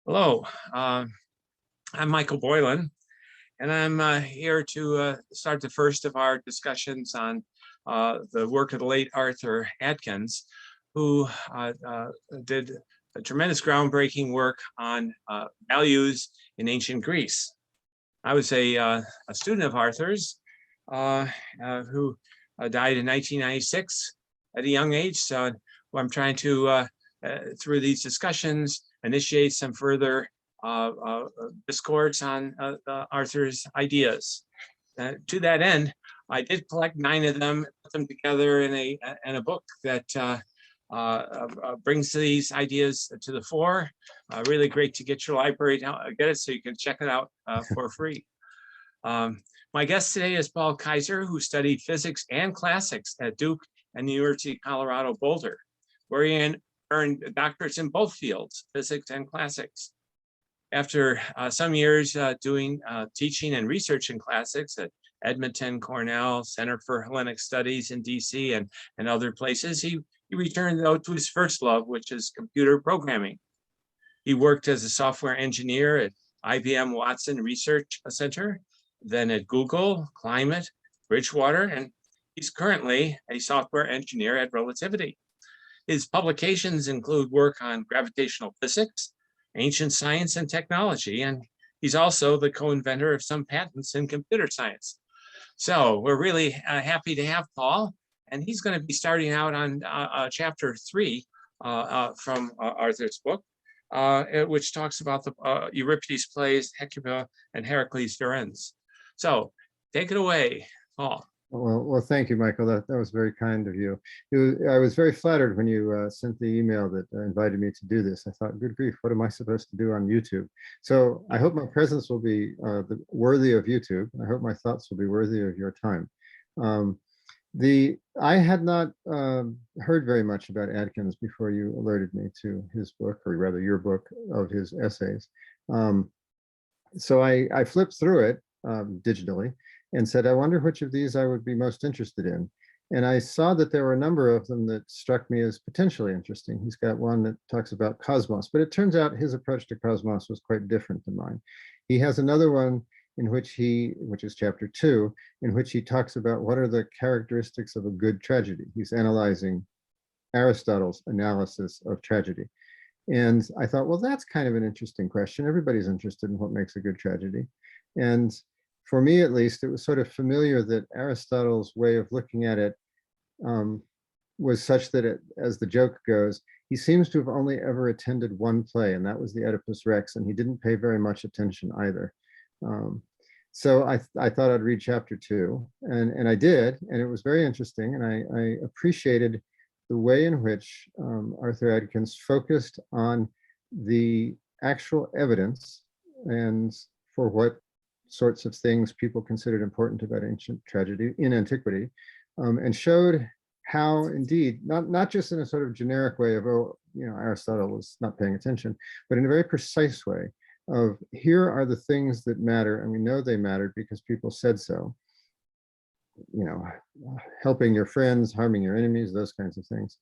Hello, I'm Michael Boylan, and I'm here to start the first of our discussions on the work of the late Arthur Adkins, who did a tremendous groundbreaking work on values in ancient Greece. I was a student of Arthur's who died in 1996 at a young age, so I'm trying to, through these discussions, initiate some further discourse on Arthur's ideas. To that end, I did collect 9 of them, put them together in a book that brings these ideas to the fore. Really great to get your library to get it so you can check it out for free. My guest today is Paul Kaiser, who studied physics and classics at Duke and the University of Colorado Boulder, where he earned doctorates in both fields, physics and classics. After some years doing teaching and research in classics at Edmonton, Cornell, Center for Hellenic Studies in DC and other places, he returned though to his first love, which is computer programming. He worked as a software engineer at IBM Watson Research Center, then at Google, Climate, Bridgewater, and he's currently a software engineer at Relativity. His publications include work on gravitational physics, ancient science and technology, and he's also the co-inventor of some patents in computer science. So we're really happy to have Paul, and he's going to be starting out on chapter 3 from Arthur's book, which talks about the Euripides plays Hecuba and Herakles Furens. So take it away, Paul. Well, thank you, Michael. That was very kind of you. I was very flattered when you sent the email that invited me to do this. I thought, good grief, what am I supposed to do on YouTube? So I hope my presence will be worthy of YouTube. I hope my thoughts will be worthy of your time. I had not heard very much about Adkins before you alerted me to his book, or rather your book of his essays. So I flipped through it digitally and said, I wonder which of these I would be most interested in. And I saw that there were a number of them that struck me as potentially interesting. He's got one that talks about cosmos, but it turns out his approach to cosmos was quite different than mine. He has another one in which is chapter 2, in which he talks about what are the characteristics of a good tragedy. He's analyzing Aristotle's analysis of tragedy. And I thought, well, that's kind of an interesting question. Everybody's interested in what makes a good tragedy. And for me, at least, it was sort of familiar that Aristotle's way of looking at it was such that, as the joke goes, he seems to have only ever attended one play, and that was the Oedipus Rex, and he didn't pay very much attention either. So I thought I'd read chapter 2, and I did, and it was very interesting, and I appreciated the way in which Arthur Adkins focused on the actual evidence and for what sorts of things people considered important about ancient tragedy in antiquity, and showed how, indeed, not just in a sort of generic way of, oh, Aristotle was not paying attention, but in a very precise way of, here are the things that matter, and we know they mattered because people said so. Helping your friends, harming your enemies, those kinds of things.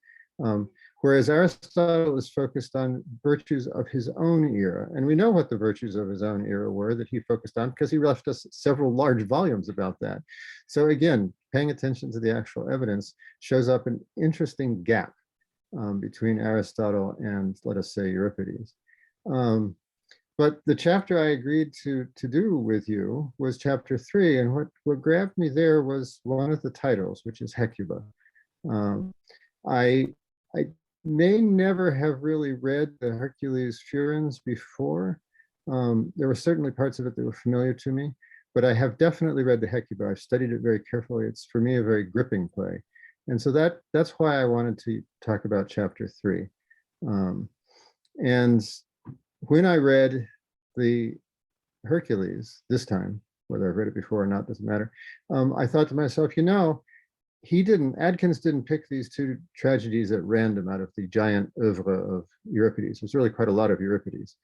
Whereas Aristotle is focused on virtues of his own era. And we know what the virtues of his own era were that he focused on, because he left us several large volumes about that. So again, paying attention to the actual evidence shows up an interesting gap between Aristotle and, let us say, Euripides. But the chapter I agreed to do with you was chapter 3. And what grabbed me there was one of the titles, which is Hecuba. I may never have really read the Hecules Furens before. There were certainly parts of it that were familiar to me, but I have definitely read the Hecuba. I've studied it very carefully. It's, for me, a very gripping play. And so that's why I wanted to talk about chapter 3. And when I read the Hercules this time, whether I've read it before or not, doesn't matter, I thought to myself, Adkins didn't pick these 2 tragedies at random out of the giant oeuvre of Euripides. There's really quite a lot of Euripides.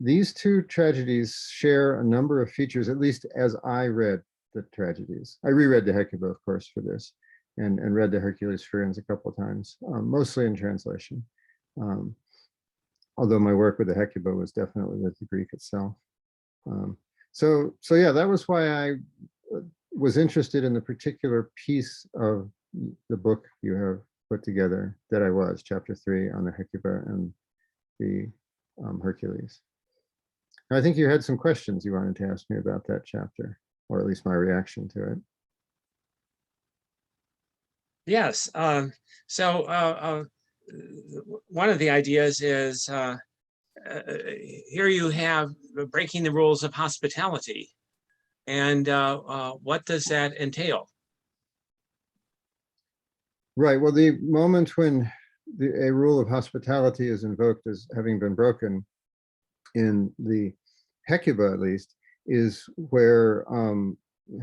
These 2 tragedies share a number of features, at least as I read the tragedies. I reread the Hecuba, of course, for this, and read the Hercules Furens a couple of times, mostly in translation. although my work with the Hecuba was definitely with the Greek itself. So yeah, that was why I was interested in the particular piece of the book you have put together that I was, chapter 3 on the Hecuba and the Hercules. And I think you had some questions you wanted to ask me about that chapter, or at least my reaction to it. Yes. One of the ideas is here you have breaking the rules of hospitality. And what does that entail? Right. Well, the moment when a rule of hospitality is invoked as having been broken in the Hecuba, at least, is where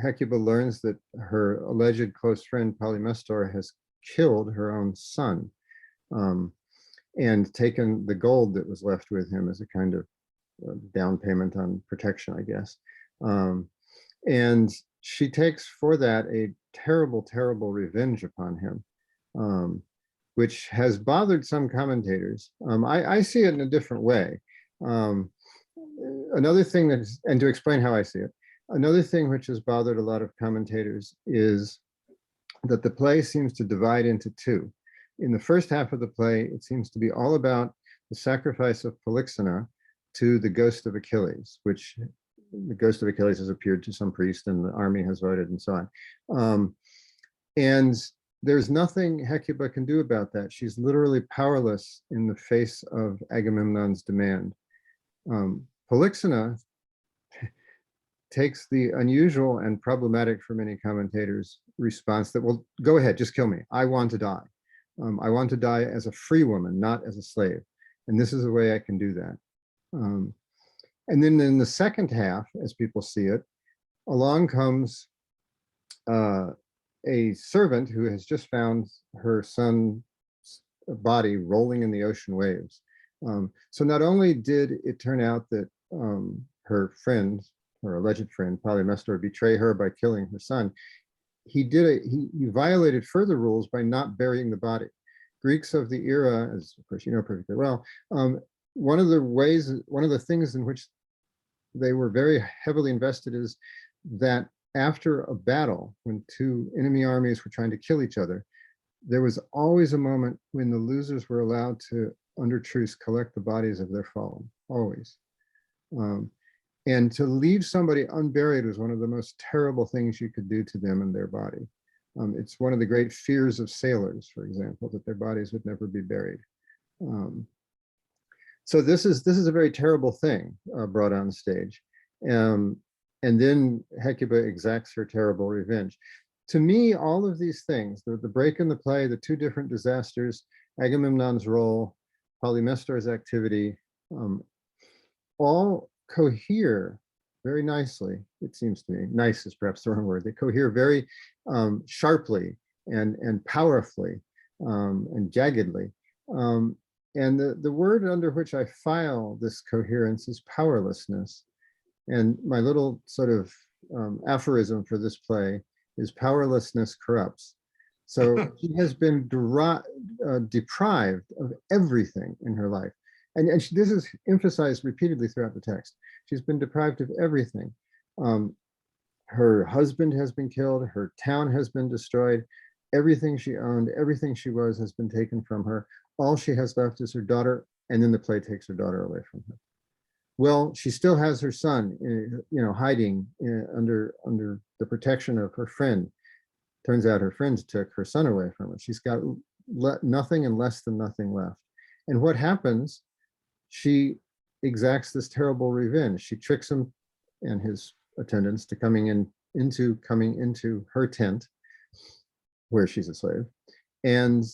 Hecuba learns that her alleged close friend Polymestor has killed her own son and taken the gold that was left with him as a kind of down payment on protection, I guess. And she takes for that a terrible, terrible revenge upon him, which has bothered some commentators. I see it in a different way. Another thing that, and to explain how I see it, another thing which has bothered a lot of commentators is that the play seems to divide into two. In the first half of the play, it seems to be all about the sacrifice of Polyxena to the ghost of Achilles, which the ghost of Achilles has appeared to some priest and the army has voted and so on. And there's nothing Hecuba can do about that. She's literally powerless in the face of Agamemnon's demand. Polyxena takes the unusual and problematic for many commentators response that, well, go ahead, just kill me. I want to die. I want to die as a free woman, not as a slave. And this is the way I can do that. And then in the second half, as people see it, along comes a servant who has just found her son's body rolling in the ocean waves. So not only did it turn out that her friend, her alleged friend, Polymestor, betray her by killing her son, he violated further rules by not burying the body. Greeks of the era, as of course you know perfectly well, one of the things in which they were very heavily invested is that after a battle, when two enemy armies were trying to kill each other, there was always a moment when the losers were allowed to, under truce, collect the bodies of their fallen, always. And to leave somebody unburied was one of the most terrible things you could do to them and their body. It's one of the great fears of sailors, for example, that their bodies would never be buried. So this is a very terrible thing brought on stage. And then Hecuba exacts her terrible revenge. To me, all of these things, the break in the play, the two different disasters, Agamemnon's role, Polymestor's activity, all cohere very nicely, it seems to me. Nice is perhaps the wrong word. They cohere very sharply and powerfully and jaggedly. And the word under which I file this coherence is powerlessness. And my little sort of aphorism for this play is powerlessness corrupts. So she has been deprived of everything in her life. And this is emphasized repeatedly throughout the text. She's been deprived of everything. Her husband has been killed. Her town has been destroyed. Everything she owned, everything she was has been taken from her. All she has left is her daughter, and then the play takes her daughter away from her. Well, she still has her son, hiding under the protection of her friend. Turns out her friends took her son away from her. She's got nothing and less than nothing left. And what happens? She exacts this terrible revenge. She tricks him and his attendants to coming into her tent, where she's a slave, and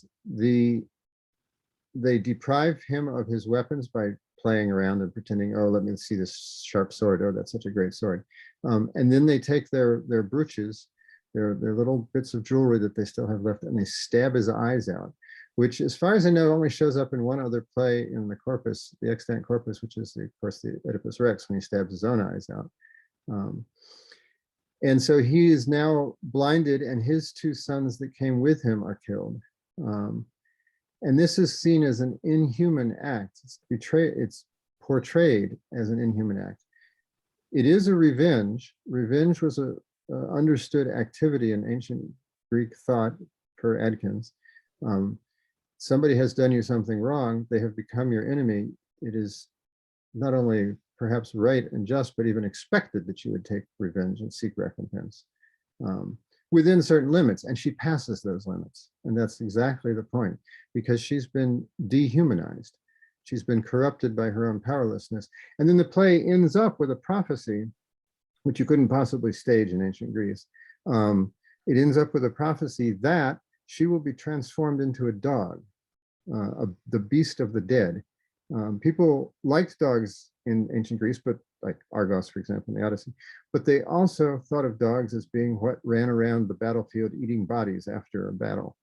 they deprive him of his weapons by playing around and pretending, oh, let me see this sharp sword. Oh, that's such a great sword. And then they take their brooches, their little bits of jewelry that they still have left, and they stab his eyes out, which, as far as I know, only shows up in one other play in the corpus, the extant corpus, which is, of course, the Oedipus Rex, when he stabs his own eyes out. And so he is now blinded, and his two sons that came with him are killed. And this is seen as an inhuman act. It's portrayed as an inhuman act. It is a revenge. Revenge was a understood activity in ancient Greek thought per Adkins. Somebody has done you something wrong, they have become your enemy. It is not only perhaps right and just, but even expected that you would take revenge and seek recompense within certain limits. And she passes those limits. And that's exactly the point, because she's been dehumanized. She's been corrupted by her own powerlessness. And then the play ends up with a prophecy, which you couldn't possibly stage in ancient Greece. It ends up with a prophecy that she will be transformed into a dog, the beast of the dead. People liked dogs in ancient Greece, but like Argos, for example, in the Odyssey, but they also thought of dogs as being what ran around the battlefield eating bodies after a battle.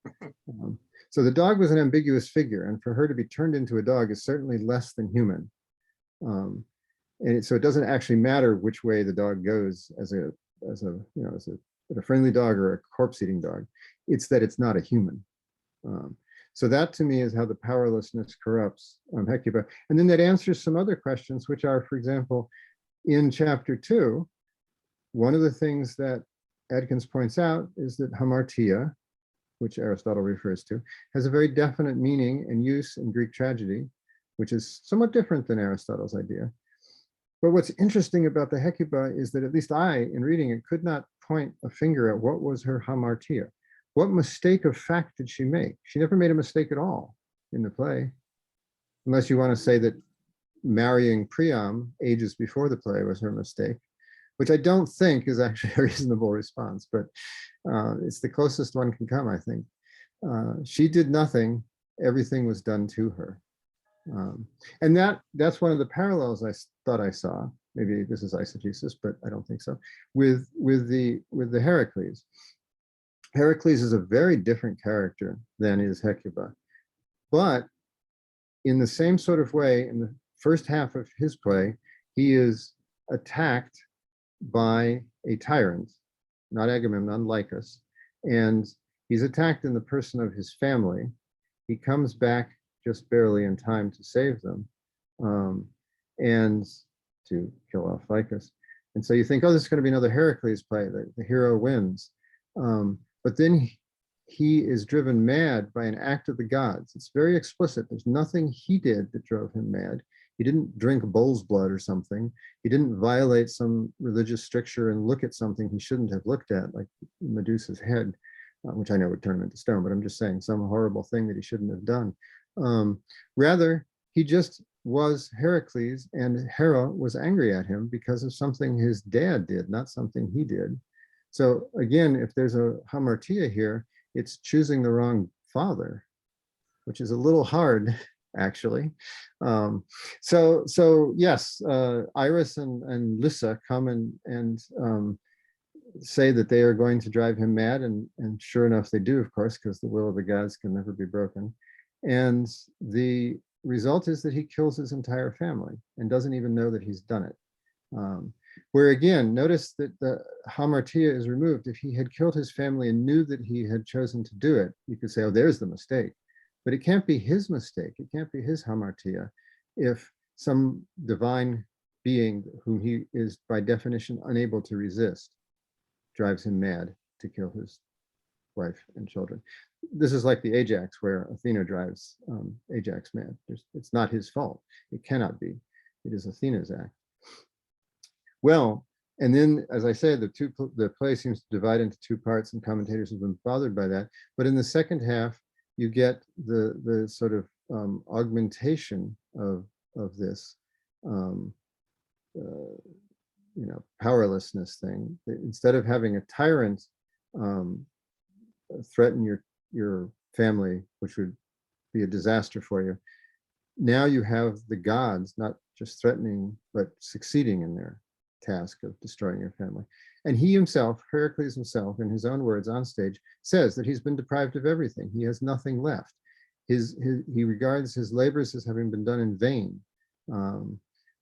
So the dog was an ambiguous figure, and for her to be turned into a dog is certainly less than human. And so it doesn't actually matter which way the dog goes as a friendly dog or a corpse-eating dog. It's that it's not a human. So that to me is how the powerlessness corrupts Hecuba. And then that answers some other questions, which are, for example, in chapter 2, one of the things that Adkins points out is that hamartia, which Aristotle refers to, has a very definite meaning and use in Greek tragedy, which is somewhat different than Aristotle's idea. But what's interesting about the Hecuba is that at least I, in reading it, could not point a finger at what was her hamartia. What mistake of fact did she make? She never made a mistake at all in the play, unless you want to say that marrying Priam ages before the play was her mistake, which I don't think is actually a reasonable response, but it's the closest one can come, I think. She did nothing, everything was done to her. And that's one of the parallels I thought I saw. Maybe this is eisegesis, but I don't think so. With the Herakles. Herakles is a very different character than is Hecuba, but in the same sort of way, in the first half of his play, he is attacked by a tyrant, not Agamemnon, Lycus, and he's attacked in the person of his family. He comes back just barely in time to save them and to kill off Lycus. And so you think, oh, this is going to be another Herakles play, the hero wins. But then he is driven mad by an act of the gods. It's very explicit. There's nothing he did that drove him mad. He didn't drink bull's blood or something. He didn't violate some religious stricture and look at something he shouldn't have looked at, like Medusa's head, which I know would turn him into stone, but I'm just saying some horrible thing that he shouldn't have done. Rather, he just was Herakles, and Hera was angry at him because of something his dad did, not something he did. So again, if there's a hamartia here, it's choosing the wrong father, which is a little hard, actually. So yes, Iris and Lyssa come and say that they are going to drive him mad, and sure enough, they do, of course, because the will of the gods can never be broken. And the result is that he kills his entire family and doesn't even know that he's done it. Where again, notice that the hamartia is removed. If he had killed his family and knew that he had chosen to do it, you could say, oh, there's the mistake. But it can't be his mistake. It can't be his hamartia if some divine being whom he is by definition unable to resist drives him mad to kill his wife and children. This is like the Ajax, where Athena drives Ajax mad. It's not his fault. It cannot be. It is Athena's act. Well, and then, as I said, the play seems to divide into two parts, and commentators have been bothered by that. But in the second half, you get the sort of augmentation of this, powerlessness thing. Instead of having a tyrant threaten your family, which would be a disaster for you, now you have the gods not just threatening, but succeeding in their task of destroying your family. And he himself, Herakles himself, in his own words on stage, says that he's been deprived of everything. He has nothing left. He regards his labors as having been done in vain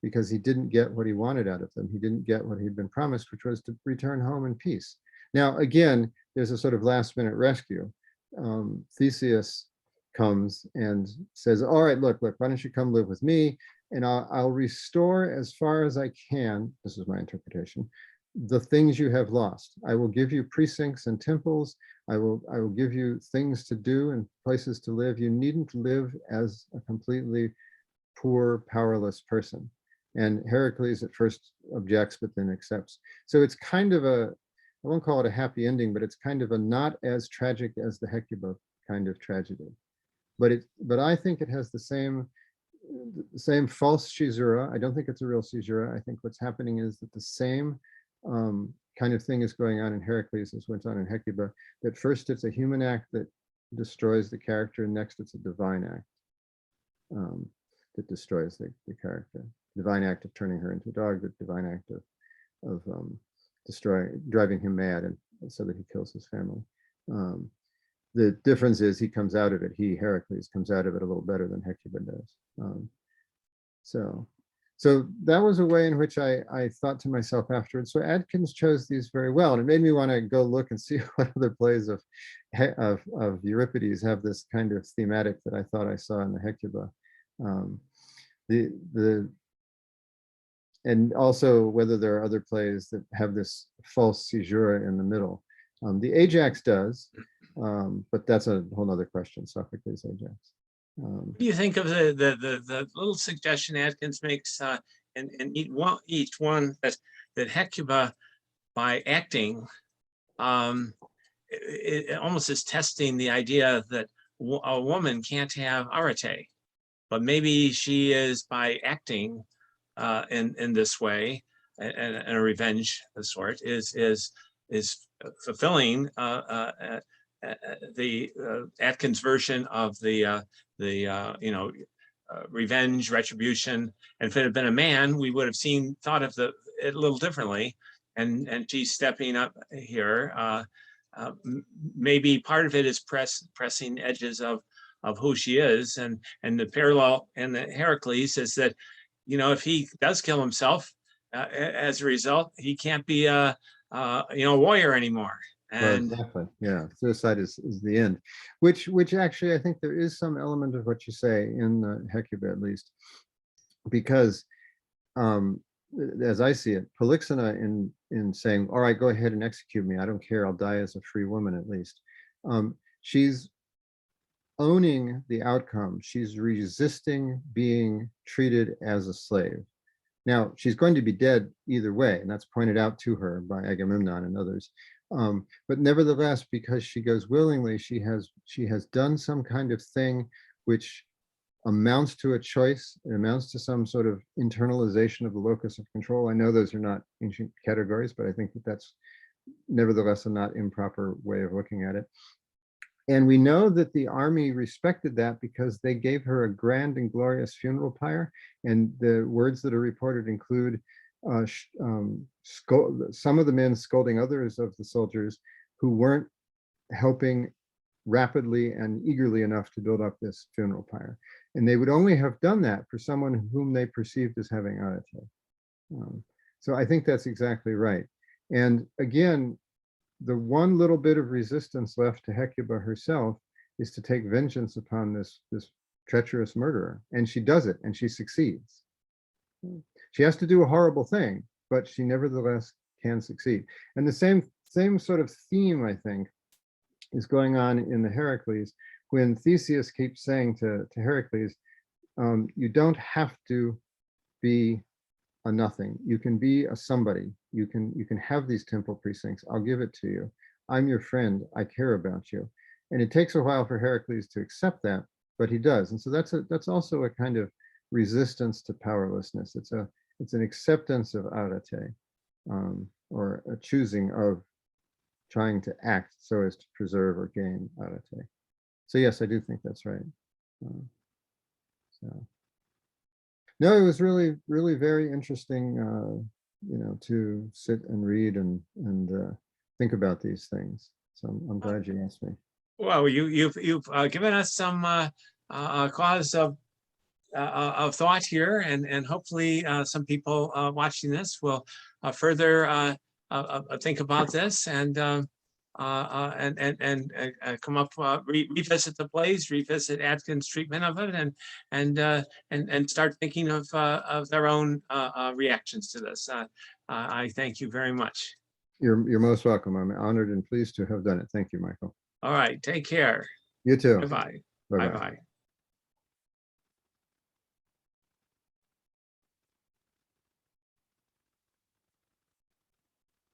because he didn't get what he wanted out of them. He didn't get what he'd been promised, which was to return home in peace. Now, again, there's a sort of last minute rescue. Theseus comes and says, all right, look, why don't you come live with me? And I'll restore as far as I can, this is my interpretation, the things you have lost. I will give you precincts and temples. I will give you things to do and places to live. You needn't live as a completely poor, powerless person. And Herakles at first objects, but then accepts. So it's kind of a, I won't call it a happy ending, but it's kind of a not as tragic as the Hecuba kind of tragedy. But I think it has the same false caesura. I don't think it's a real caesura. I think what's happening is that the same kind of thing is going on in Herakles as went on in Hecuba. That first it's a human act that destroys the character, and next it's a divine act that destroys the character. Divine act of turning her into a dog, the divine act of driving him mad, and so that he kills his family. The difference is he comes out of it. Herakles comes out of it a little better than Hecuba does. So that was a way in which I thought to myself afterwards. So Adkins chose these very well, and it made me want to go look and see what other plays of Euripides have this kind of thematic that I thought I saw in the Hecuba. And also whether there are other plays that have this false caesura in the middle. The Ajax does, but that's a whole other question, Sophocles' Ajax. What do you think of the little suggestion Adkins makes in each one that Hecuba, by acting, it almost is testing the idea that a woman can't have arete, but maybe she is, by acting in this way, and a revenge of sort, is fulfilling the Adkins version of the revenge, retribution. And if it had been a man, we would have thought of it a little differently. And she's stepping up here. Maybe part of it is pressing edges of who she is, and the parallel in the Herakles is that, if he does kill himself, as a result, he can't be a warrior anymore. And well, exactly, yeah, suicide is the end, which actually I think there is some element of what you say in the Hecuba, at least, because as I see it, Polyxena in saying, all right, go ahead and execute me, I don't care, I'll die as a free woman, at least, she's owning the outcome. She's resisting being treated as a slave. Now, she's going to be dead either way, and that's pointed out to her by Agamemnon and others. But nevertheless, because she goes willingly, she has done some kind of thing which amounts to a choice. It amounts to some sort of internalization of the locus of control. I know those are not ancient categories, but I think that that's nevertheless a not improper way of looking at it. And we know that the army respected that because they gave her a grand and glorious funeral pyre. And the words that are reported include some of the men scolding others of the soldiers who weren't helping rapidly and eagerly enough to build up this funeral pyre. And they would only have done that for someone whom they perceived as having arete. So I think that's exactly right. And again, the one little bit of resistance left to Hecuba herself is to take vengeance upon this treacherous murderer. And she does it, and she succeeds. She has to do a horrible thing, but she nevertheless can succeed. And the same sort of theme, I think, is going on in the Herakles, when Theseus keeps saying to Herakles, you don't have to be a nothing. You can be a somebody. You can have these temple precincts. I'll give it to you. I'm your friend. I care about you. And it takes a while for Herakles to accept that, but he does. And so that's also a kind of resistance to powerlessness. It's an acceptance of arete, or a choosing of trying to act so as to preserve or gain arete. So yes, I do think that's right. No, it was really, really very interesting, to sit and read and think about these things. So I'm glad you asked me. Well, you've given us some cause of thought here, and hopefully some people watching this will further think about this, and come up, revisit the plays, revisit Adkins' treatment of it, and start thinking of their own reactions to this. I thank you very much. You're most welcome. I'm honored and pleased to have done it. Thank you, Michael. All right, take care. You too. Bye-bye. Bye-bye. Bye-bye.